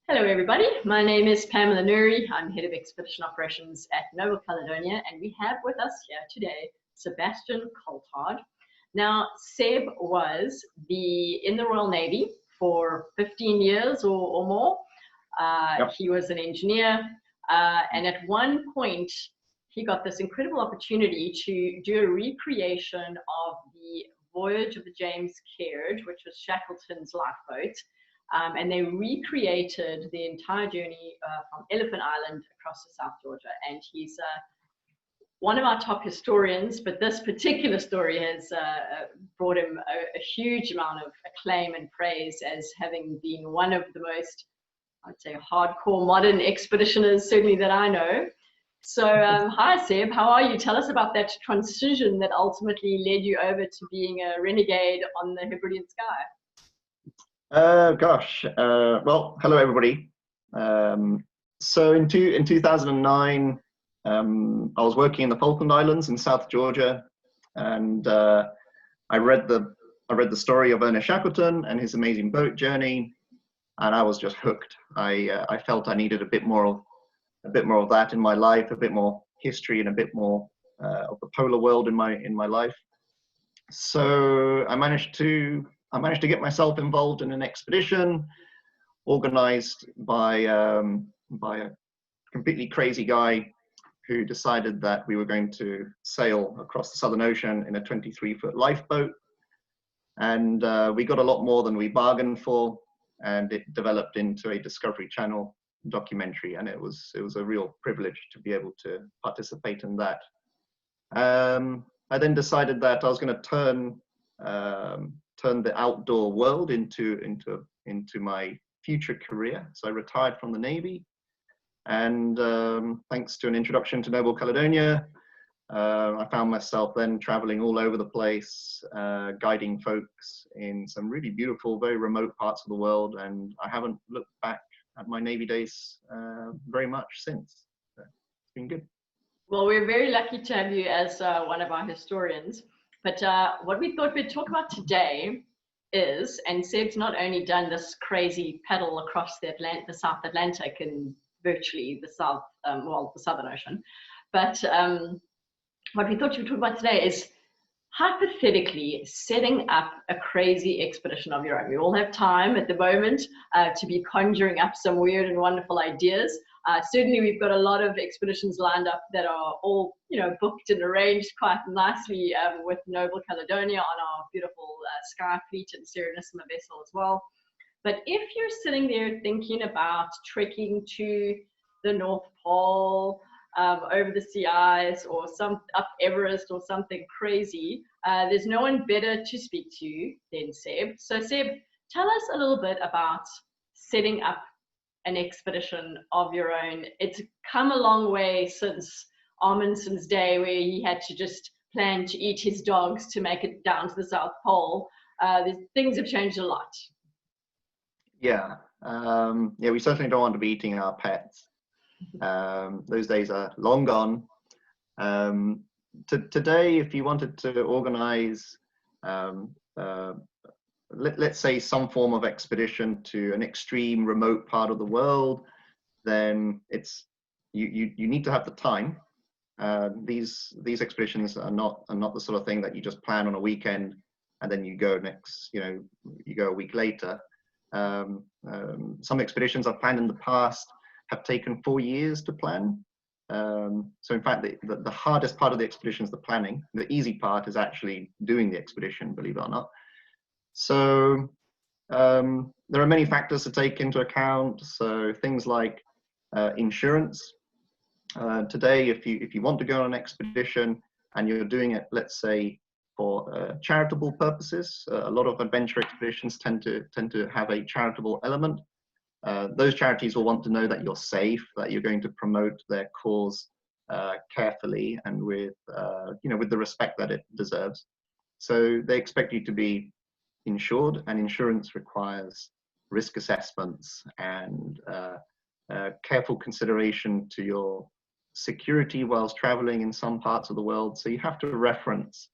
Hello everybody, my name is Pam Le Noury. I'm Head of Expedition Operations at Noble Caledonia, and we have with us here today Sebastian Coulthard. Now, Seb was in the Royal Navy for 15 years or more. Yep. He was an engineer, and at one point he got this incredible opportunity to do a recreation of the voyage of the James Caird, which was Shackleton's lifeboat. And they recreated the entire journey from Elephant Island across to South Georgia. And he's one of our top historians, but this particular story has brought him a huge amount of acclaim and praise as having been one of the most, I'd say, hardcore modern expeditioners, certainly that I know. So hi, Seb, how are you? Tell us about that transition that ultimately led you over to being a renegade on the Hebridean sky. Well, hello everybody. So in 2009, I was working in the Falkland Islands in South Georgia, and I read the story of Ernest Shackleton and his amazing boat journey, and I was just hooked. I felt I needed a bit more of that in my life, a bit more history, and a bit more of the polar world in my life. So I managed to get myself involved in an expedition organized by a completely crazy guy who decided that we were going to sail across the Southern Ocean in a 23-foot lifeboat. And we got a lot more than we bargained for, and it developed into a Discovery Channel documentary, and it was a real privilege to be able to participate in that. I then decided that I was going to turn the outdoor world into my future career. So I retired from the Navy, and thanks to an introduction to Noble Caledonia, I found myself then traveling all over the place, guiding folks in some really beautiful, very remote parts of the world, and I haven't looked back at my Navy days very much since. So it's been good. Well, we're very lucky to have you as one of our historians. But what we thought we'd talk about today is, and Seb's not only done this crazy paddle across the South Atlantic and virtually the Southern Ocean, but what we thought you would talk about today is hypothetically setting up a crazy expedition of your own. We all have time at the moment to be conjuring up some weird and wonderful ideas. Certainly we've got a lot of expeditions lined up that are all, booked and arranged quite nicely with Noble Caledonia on our beautiful Sky Fleet and Serenissima vessel as well. But if you're sitting there thinking about trekking to the North Pole, over the sea ice, or up Everest or something crazy, there's no one better to speak to than Seb. So Seb, tell us a little bit about setting up an expedition of your own. It's come a long way since Amundsen's day, where he had to just plan to eat his dogs to make it down to the South Pole. Things have changed a lot. Yeah, we certainly don't want to be eating our pets. Those days are long gone. Today, if you wanted to organize, let's say, some form of expedition to an extreme remote part of the world, then you need to have the time. These expeditions are not the sort of thing that you just plan on a weekend and then you go you go a week later. Some expeditions I've planned in the past have taken 4 years to plan. So in fact, the hardest part of the expedition is the planning. The easy part is actually doing the expedition, believe it or not. So there are many factors to take into account. So things like insurance. Today, if you want to go on an expedition and you're doing it, let's say, for charitable purposes, a lot of adventure expeditions tend to have a charitable element. Those charities will want to know that you're safe, that you're going to promote their cause carefully and with the respect that it deserves. So they expect you to be insured, and insurance requires risk assessments and careful consideration to your security whilst traveling in some parts of the world. So you have to reference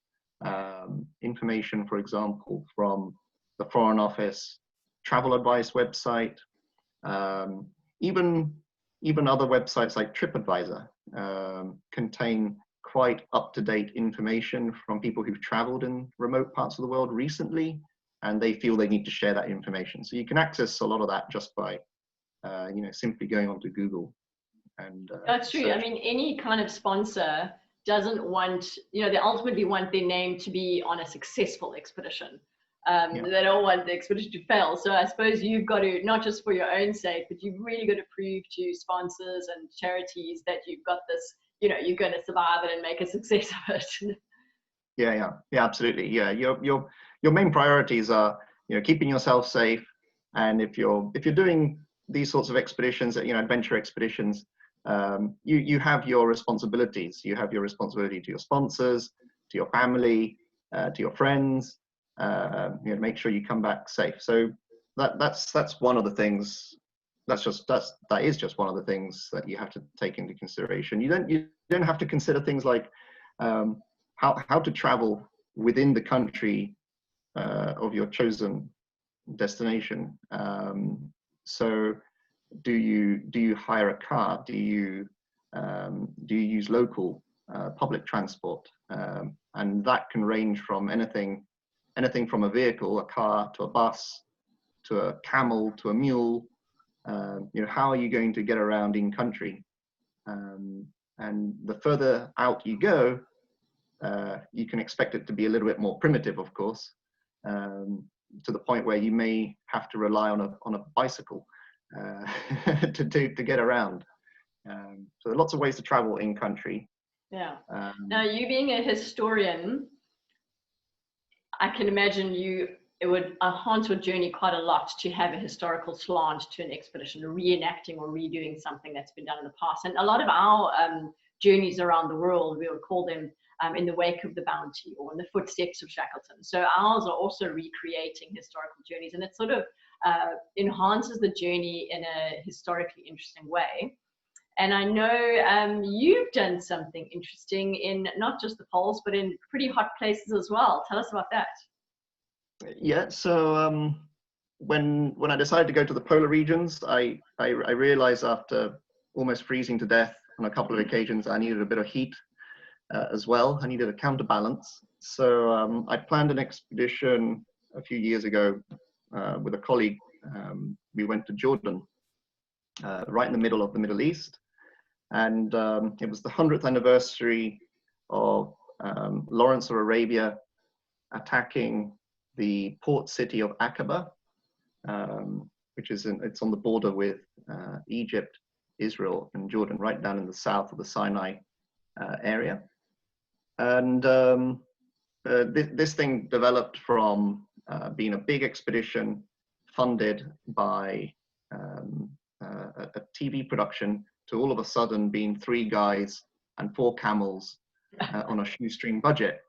information, for example, from the Foreign Office travel advice website, Even other websites like TripAdvisor contain quite up-to-date information from people who've traveled in remote parts of the world recently, and they feel they need to share that information. So you can access a lot of that just by simply going onto Google. And that's true. I mean, any kind of sponsor doesn't want, they ultimately want their name to be on a successful expedition. They don't want the expedition to fail. So I suppose you've got to, not just for your own sake, but you've really got to prove to sponsors and charities that you've got this, you're going to survive it and make a success of it. Yeah, absolutely. Yeah, your main priorities are, keeping yourself safe, and if you're doing these sorts of expeditions, adventure expeditions, you have your responsibilities. You have your responsibility to your sponsors, to your family, to your friends. Make sure you come back safe. So that's one of the things. That is just one of the things that you have to take into consideration. You don't have to consider things like how to travel within the country of your chosen destination. So do you hire a car? Do you use local public transport? And that can range from anything from a vehicle, a car, to a bus, to a camel, to a mule. How are you going to get around in country? And the further out you go, you can expect it to be a little bit more primitive, of course, to the point where you may have to rely on a bicycle to get around. So there are lots of ways to travel in country. Yeah. Now, you being a historian, I can imagine it would haunt your journey quite a lot to have a historical slant to an expedition, reenacting or redoing something that's been done in the past. And a lot of our journeys around the world, we would call them in the wake of the Bounty or in the footsteps of Shackleton. So ours are also recreating historical journeys, and it sort of enhances the journey in a historically interesting way. And I know you've done something interesting in not just the poles, but in pretty hot places as well. Tell us about that. Yeah, so when I decided to go to the polar regions, I realized after almost freezing to death on a couple of occasions, I needed a bit of heat as well. I needed a counterbalance. So I planned an expedition a few years ago with a colleague. We went to Jordan, right in the middle of the Middle East. And it was the 100th anniversary of Lawrence of Arabia attacking the port city of Aqaba, which it's on the border with Egypt, Israel, and Jordan, right down in the south of the Sinai area. And this thing developed from being a big expedition funded by a TV production to all of a sudden being 3 guys and 4 camels on a shoestring budget.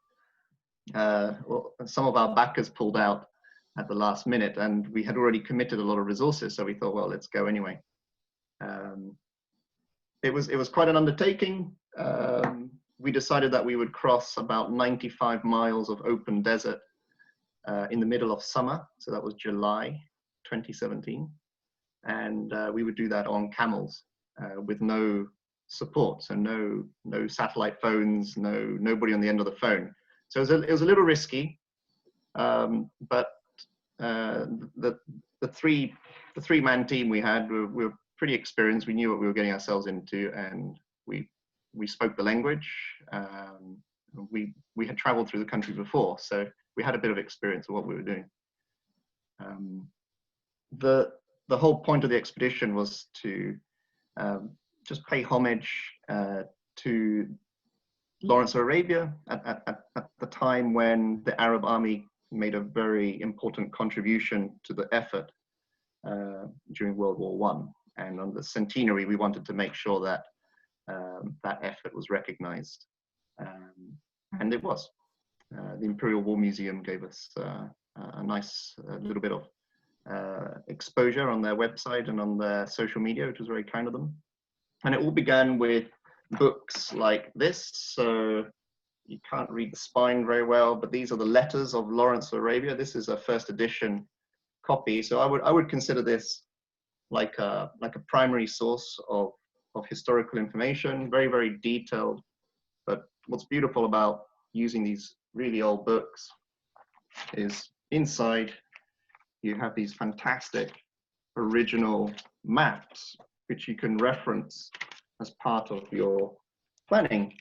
Well, some of our backers pulled out at the last minute, and we had already committed a lot of resources, so we thought, well, let's go anyway. It was quite an undertaking. We decided that we would cross about 95 miles of open desert in the middle of summer, so that was July 2017, and we would do that on camels with no support, so no satellite phones, nobody on the end of the phone. So it was a little risky, but the three-man team we had were pretty experienced. We knew what we were getting ourselves into, and we spoke the language. We had traveled through the country before, so we had a bit of experience of what we were doing. The whole point of the expedition was to just pay homage to Lawrence of Arabia at the time when the Arab army made a very important contribution to the effort during World War I. And on the centenary, we wanted to make sure that that effort was recognized. And it was. The Imperial War Museum gave us a nice little bit of exposure on their website and on their social media, which was very kind of them. And it all began with books like this. So you can't read the spine very well, but these are the letters of Lawrence of Arabia. This is a first edition copy. So I would consider this like a primary source of historical information, very, very detailed. But what's beautiful about using these really old books is inside you have these fantastic original maps, which you can reference as part of your planning.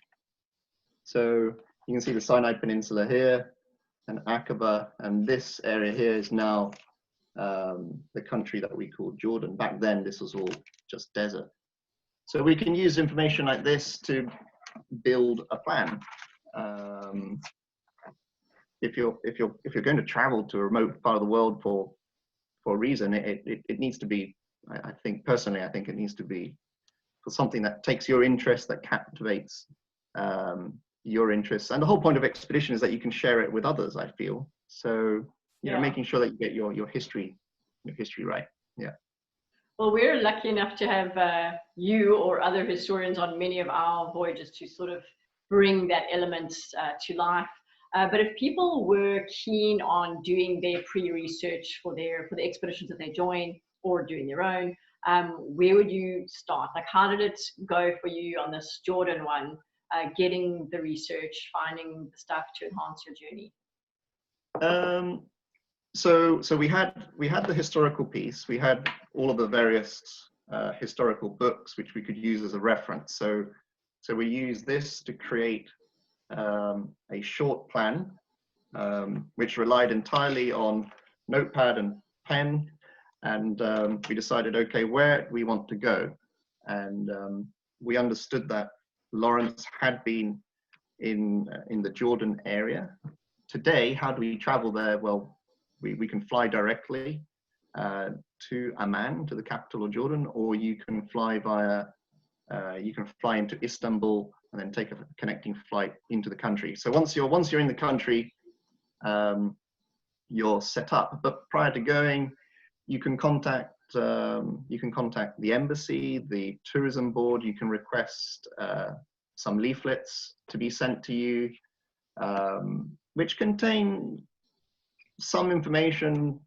So you can see the Sinai Peninsula here, and Aqaba, and this area here is now the country that we call Jordan. Back then, this was all just desert. So we can use information like this to build a plan. If you're going to travel to a remote part of the world for a reason, it needs to be. I think personally, I think it needs to be for something that takes your interest, that captivates your interests. And the whole point of expedition is that you can share it with others, I feel. So, you know, making sure that you get your history right. Yeah. Well, we're lucky enough to have you or other historians on many of our voyages to sort of bring that element to life. But if people were keen on doing their pre-research for the expeditions that they join or doing their own, where would you start? Like, how did it go for you on this Jordan one? Getting the research, finding the stuff to enhance your journey. So we had the historical piece. We had all of the various historical books which we could use as a reference. So we used this to create a short plan, which relied entirely on notepad and pen. And we decided, okay, where do we want to go? And we understood that Lawrence had been in the Jordan area. Today, how do we travel there? Well, we can fly directly to Amman, to the capital of Jordan, or you can fly into Istanbul and then take a connecting flight into the country. So once you're in the country, you're set up. But prior to going, you can contact the embassy, the tourism board. You can request some leaflets to be sent to you, which contain some information,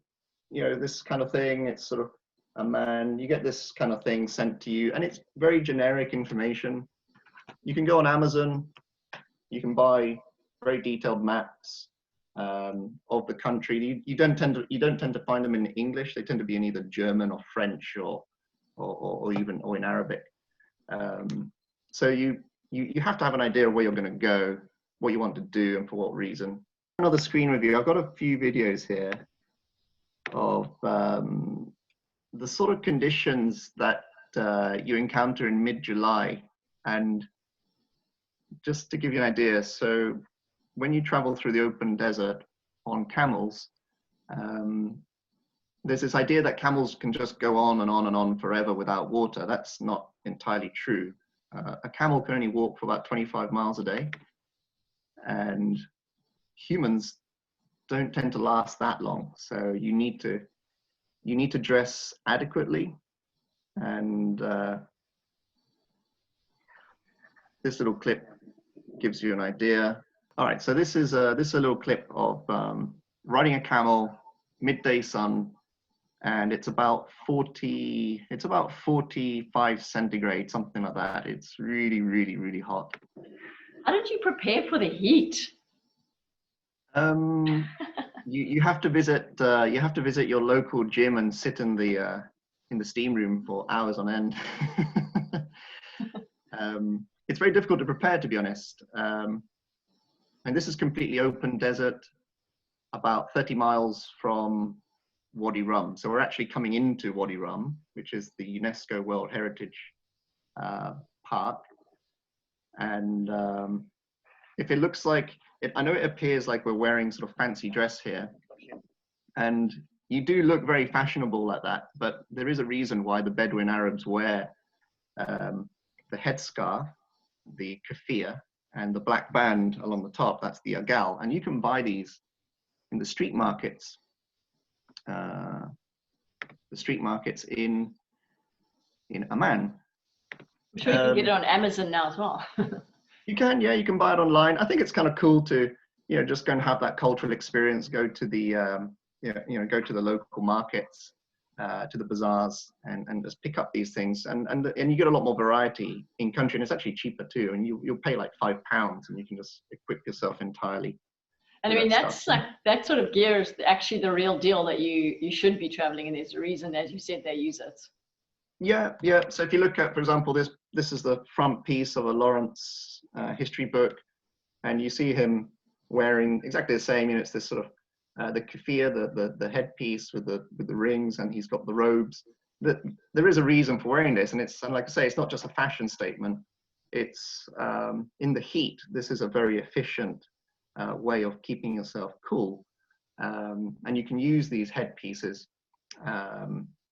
you know, this kind of thing. It's sort of a man, you get this kind of thing sent to you, and it's very generic information. You can go on Amazon, you can buy very detailed maps of the country. You don't tend to find them in English. They tend to be in either German or French or even in Arabic. So you have to have an idea of where you're going to go, what you want to do, and for what reason. Another screen review. I've got a few videos here of the sort of conditions that you encounter in mid-July. And just to give you an idea, so when you travel through the open desert on camels, there's this idea that camels can just go on and on and on forever without water. That's not entirely true. A camel can only walk for about 25 miles a day, and humans don't tend to last that long. So you need to dress adequately. And this little clip gives you an idea. All right, so this is a little clip of riding a camel, midday sun, and it's about 45 centigrade, something like that. It's really, really, really hot. How did you prepare for the heat? You have to visit your local gym and sit in the steam room for hours on end. It's very difficult to prepare, to be honest. And this is completely open desert, about 30 miles from Wadi Rum. So we're actually coming into Wadi Rum, which is the UNESCO World Heritage Park. And if it looks like, I know it appears like we're wearing sort of fancy dress here, and you do look very fashionable like that, but there is a reason why the Bedouin Arabs wear the headscarf, the keffiyeh, and the black band along the top. That's the agal, and you can buy these in the street markets. The street markets in Amman. I'm sure you can get it on Amazon now as well. You can, yeah, you can buy it online. I think it's kind of cool to, you know, just go and have that cultural experience. Go to the, go to the local markets. to the bazaars and just pick up these things, and you get a lot more variety in country, and it's actually cheaper too. And you'll pay like £5, and you can just equip yourself entirely. And I mean, that's like, that sort of gear is actually the real deal, that you should be traveling, and there's a reason, as you said, they use it. Yeah. So if you look at, for example, this is the front piece of a Lawrence history book, and you see him wearing exactly the same. You know, it's this sort of the keffiyeh, the headpiece with the rings, and he's got the robes. There is a reason for wearing this, and like I say, it's not just a fashion statement. It's in the heat. This is a very efficient way of keeping yourself cool, and you can use these headpieces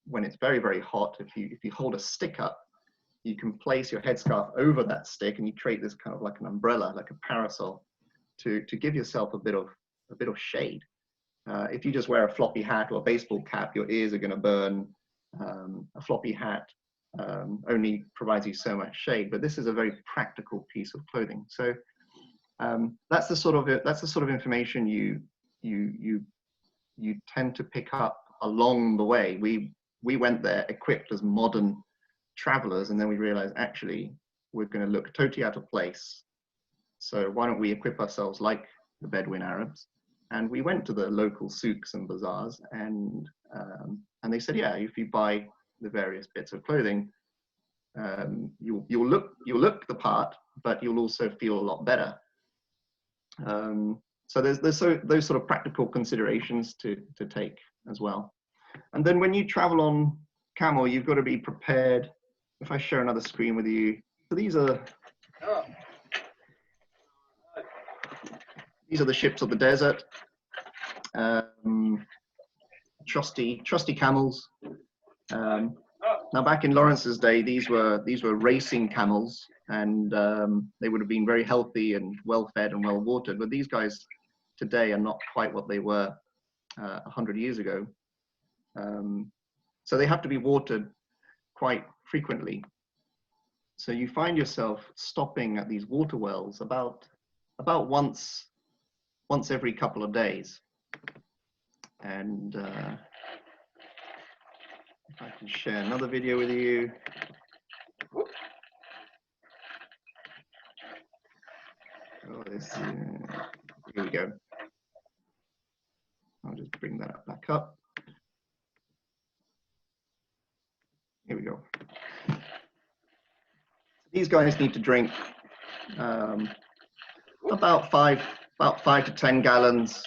when it's very, very hot. If you hold a stick up, you can place your headscarf over that stick, and you create this kind of like an umbrella, like a parasol, to give yourself a bit of shade. If you just wear a floppy hat or a baseball cap, your ears are going to burn. A floppy hat only provides you so much shade, but this is a very practical piece of clothing. So that's the sort of information you tend to pick up along the way. We went there equipped as modern travelers, and then we realized actually we're going to look totally out of place. So why don't we equip ourselves like the Bedouin Arabs? And we went to the local souks and bazaars, and they said, yeah, if you buy the various bits of clothing, you'll look the part, but you'll also feel a lot better. So there's those sort of practical considerations to take as well. And then when you travel on camel, you've got to be prepared. If I share another screen with you, so these are the ships of the desert. Trusty camels. Now, back in Lawrence's day, these were racing camels, and they would have been very healthy and well fed and well watered. But these guys today are not quite what they were 100 years ago. So they have to be watered quite frequently. So you find yourself stopping at these water wells about once every couple of days. And if I can share another video with you. Oh, here we go. I'll just bring that back up. Here we go. These guys need to drink about 5 to 10 gallons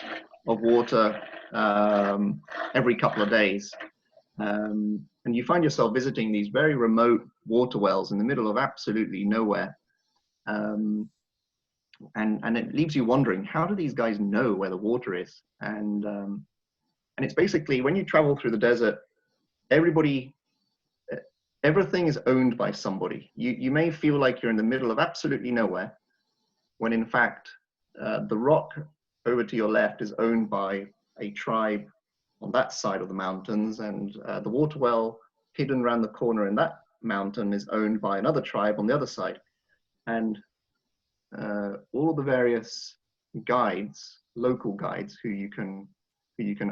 of water every couple of days. And you find yourself visiting these very remote water wells in the middle of absolutely nowhere. And it leaves you wondering, how do these guys know where the water is? And it's basically, when you travel through the desert, everything is owned by somebody. You may feel like you're in the middle of absolutely nowhere, when in fact, the rock over to your left is owned by a tribe on that side of the mountains, and the water well hidden around the corner in that mountain is owned by another tribe on the other side. And all of the various guides, local guides, who you can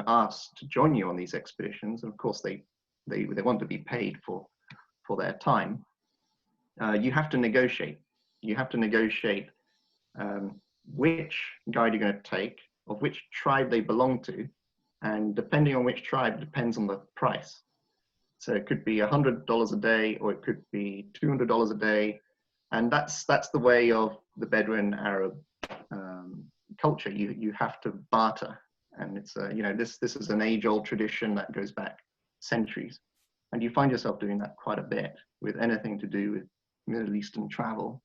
ask to join you on these expeditions, and of course they want to be paid for their time. You have to negotiate. You have to negotiate which guide you're going to take, of which tribe they belong to, and depending on which tribe depends on the price. So it could be $100 a day, or it could be $200 a day, and that's the way of the Bedouin Arab culture. You have to barter, and it's this is an age-old tradition that goes back centuries, and you find yourself doing that quite a bit with anything to do with Middle Eastern travel.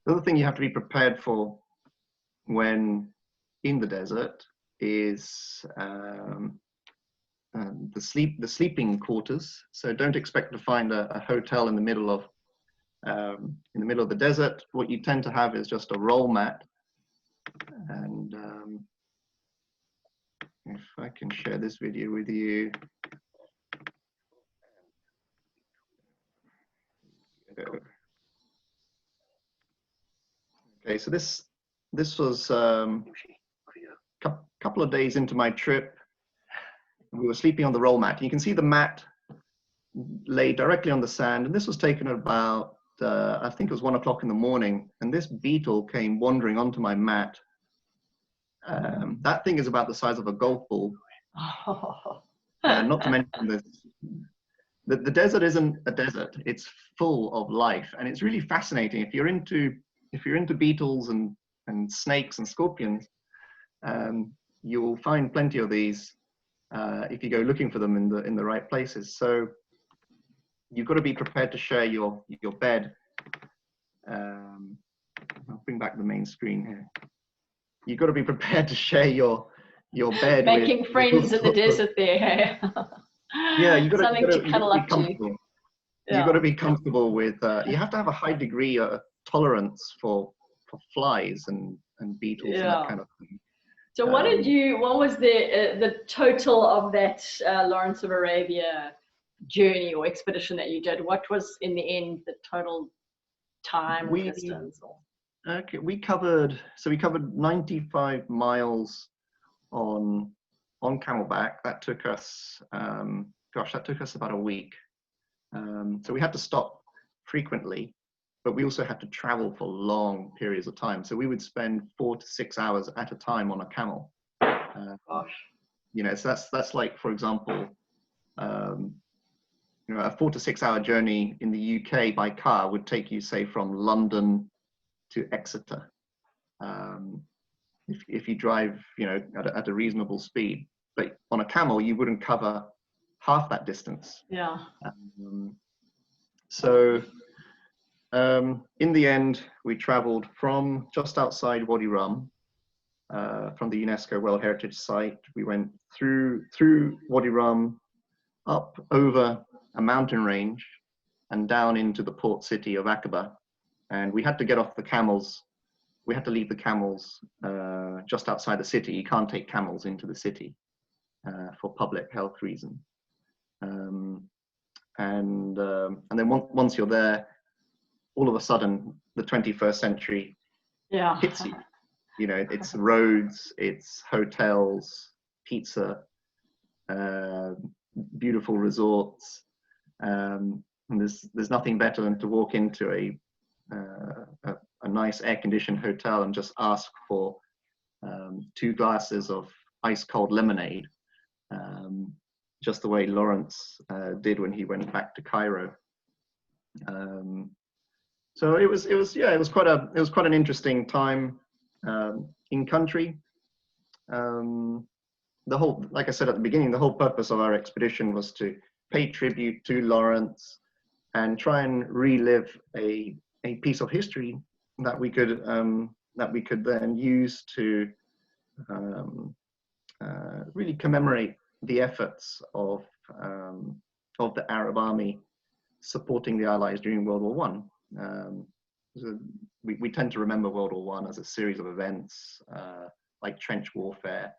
The other thing you have to be prepared for when in the desert is the sleeping quarters. So don't expect to find a hotel in the middle of the desert. What you tend to have is just a roll mat. And if I can share this video with you. Okay, so this was a couple of days into my trip. we were sleeping on the roll mat. And you can see the mat laid directly on the sand. And this was taken at about, I think it was 1 o'clock in the morning. And this beetle came wandering onto my mat. That thing is about the size of a golf ball. Not to mention this. The desert isn't a desert. It's full of life, and it's really fascinating. If you're into beetles and snakes and scorpions, you'll find plenty of these if you go looking for them in the right places. So you've got to be prepared to share your bed. I'll bring back the main screen here. You've got to be prepared to share your bed. Making friends in the desert there. Yeah, you've got something to cuddle up to. You've got to be comfortable with. You have to have a high degree of tolerance for flies and beetles and that kind of thing. So what was the total of that Lawrence of Arabia journey or expedition that you did? What was in the end the total time or distance? Okay, we covered 95 miles on camelback. That took us about a week. So we had to stop frequently, but we also had to travel for long periods of time. So we would spend 4 to 6 hours at a time on a camel. You know, so that's like, for example, you know, a 4 to 6 hour journey in the UK by car would take you, say, from London to Exeter. If you drive, you know, at a reasonable speed, but on a camel, you wouldn't cover half that distance. Yeah. So in the end, we traveled from just outside Wadi Rum, from the UNESCO World Heritage Site. We went through Wadi Rum, up over a mountain range, and down into the port city of Aqaba. And we had to get off the camels. We had to leave the camels just outside the city. You can't take camels into the city for public health reasons. And then once you're there, all of a sudden, the 21st century hits you. You know, it's roads, it's hotels, pizza, beautiful resorts, and there's nothing better than to walk into a nice air-conditioned hotel and just ask for 2 glasses of ice-cold lemonade, just the way Lawrence did when he went back to Cairo. So it was quite an interesting time in country. Like I said at the beginning, the whole purpose of our expedition was to pay tribute to Lawrence and try and relive a piece of history that we could then use to really commemorate the efforts of the Arab army supporting the Allies during World War One. We tend to remember World War One as a series of events like trench warfare,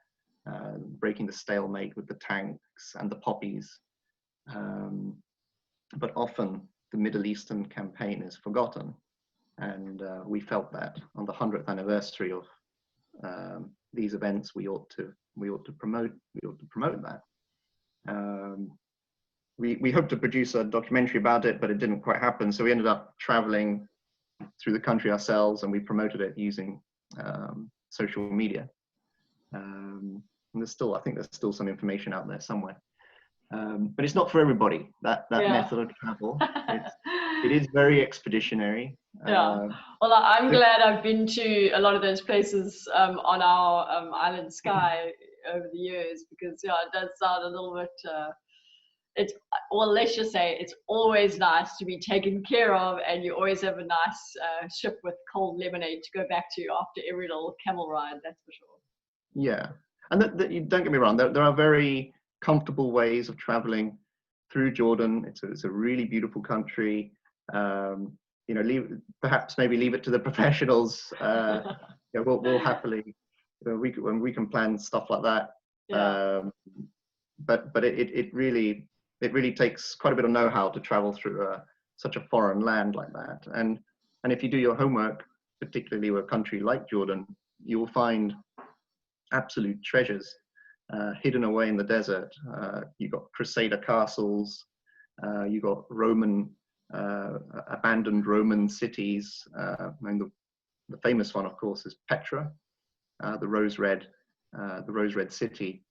breaking the stalemate with the tanks and the poppies. But often the Middle Eastern campaign is forgotten, and we felt that on the 100th anniversary of these events, we ought to promote that. We hoped to produce a documentary about it, but it didn't quite happen. So we ended up traveling through the country ourselves, and we promoted it using social media. And I think there's still some information out there somewhere. But it's not for everybody, that method of travel. It is very expeditionary. Well, I'm glad I've been to a lot of those places on our island Skye over the years, because it does sound a little bit, let's just say it's always nice to be taken care of, and you always have a nice ship with cold lemonade to go back to after every little camel ride, that's for sure. Yeah, and don't get me wrong, there are very comfortable ways of traveling through Jordan. It's a really beautiful country. You know, perhaps maybe leave it to the professionals. We'll happily, when we can plan stuff like that. But it really takes quite a bit of know-how to travel through such a foreign land like that. And if you do your homework, particularly with a country like Jordan, you will find absolute treasures. hidden away in the desert. You've got Crusader castles, you've got Roman, abandoned Roman cities. And the famous one, of course, is Petra, the rose red city,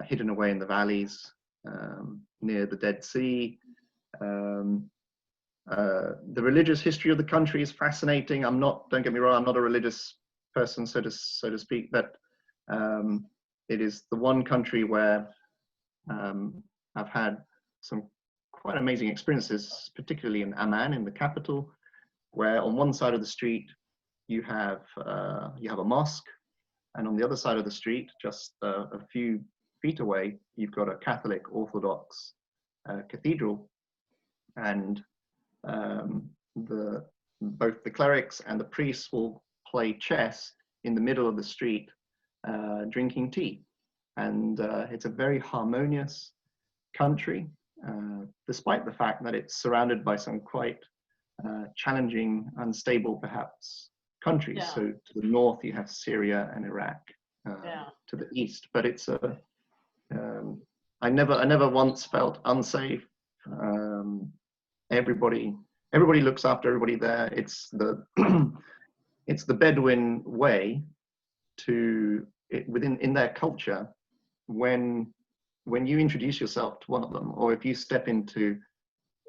hidden away in the valleys near the Dead Sea. The religious history of the country is fascinating. Don't get me wrong, I'm not a religious person, so to speak, but it is the one country where I've had some quite amazing experiences, particularly in Amman, in the capital, where on one side of the street you have a mosque, and on the other side of the street, just a few feet away, you've got a Catholic Orthodox cathedral, and both the clerics and the priests will play chess in the middle of the street, drinking tea. And it's a very harmonious country, despite the fact that it's surrounded by some quite challenging, unstable perhaps countries. Yeah. So to the north you have Syria and Iraq, to the east, but it's I never once felt unsafe. Everybody looks after everybody there. It's the it's the Bedouin way in their culture. When you introduce yourself to one of them, or if you step into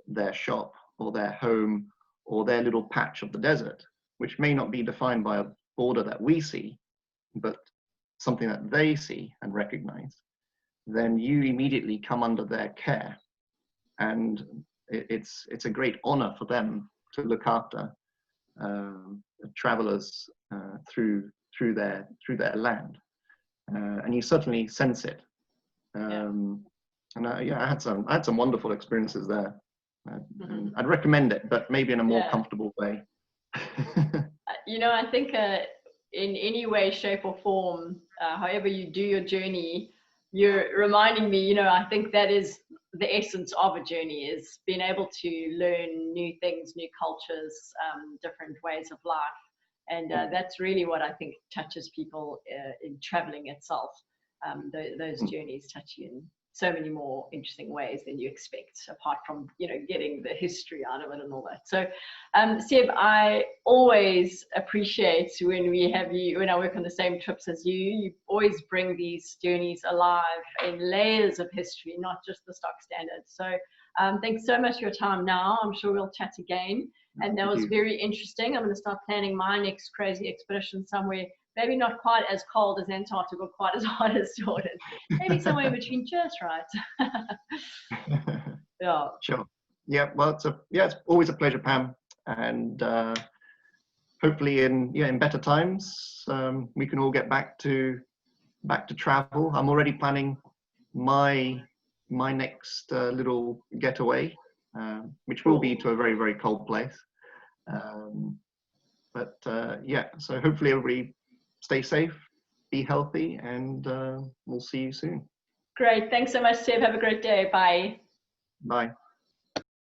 their shop or their home or their little patch of the desert, which may not be defined by a border that we see, but something that they see and recognize, then you immediately come under their care. And it's a great honor for them to look after travelers through their land, and you certainly sense it. And I had some wonderful experiences there. I'd recommend it, but maybe in a more comfortable way. I think in any way, shape or form, however you do your journey, you're reminding me, I think that is the essence of a journey, is being able to learn new things, new cultures, different ways of life. And that's really what I think touches people in traveling itself. Those journeys touch you in so many more interesting ways than you expect, apart from, getting the history out of it and all that. So, Seb, I always appreciate when I work on the same trips as you. You always bring these journeys alive in layers of history, not just the stock standards. So thanks so much for your time now. I'm sure we'll chat again. And that was very interesting. I'm going to start planning my next crazy expedition somewhere, maybe not quite as cold as Antarctica, or quite as hot as Jordan. Maybe somewhere in between, just right. Yeah. Sure. Yeah. Well, it's always a pleasure, Pam. And hopefully in better times, we can all get back to travel. I'm already planning my next little getaway, which will be to a very, very cold place. So hopefully everybody stay safe, be healthy, and we'll see you soon. Great. Thanks so much, Seb. Have a great day. Bye. Bye.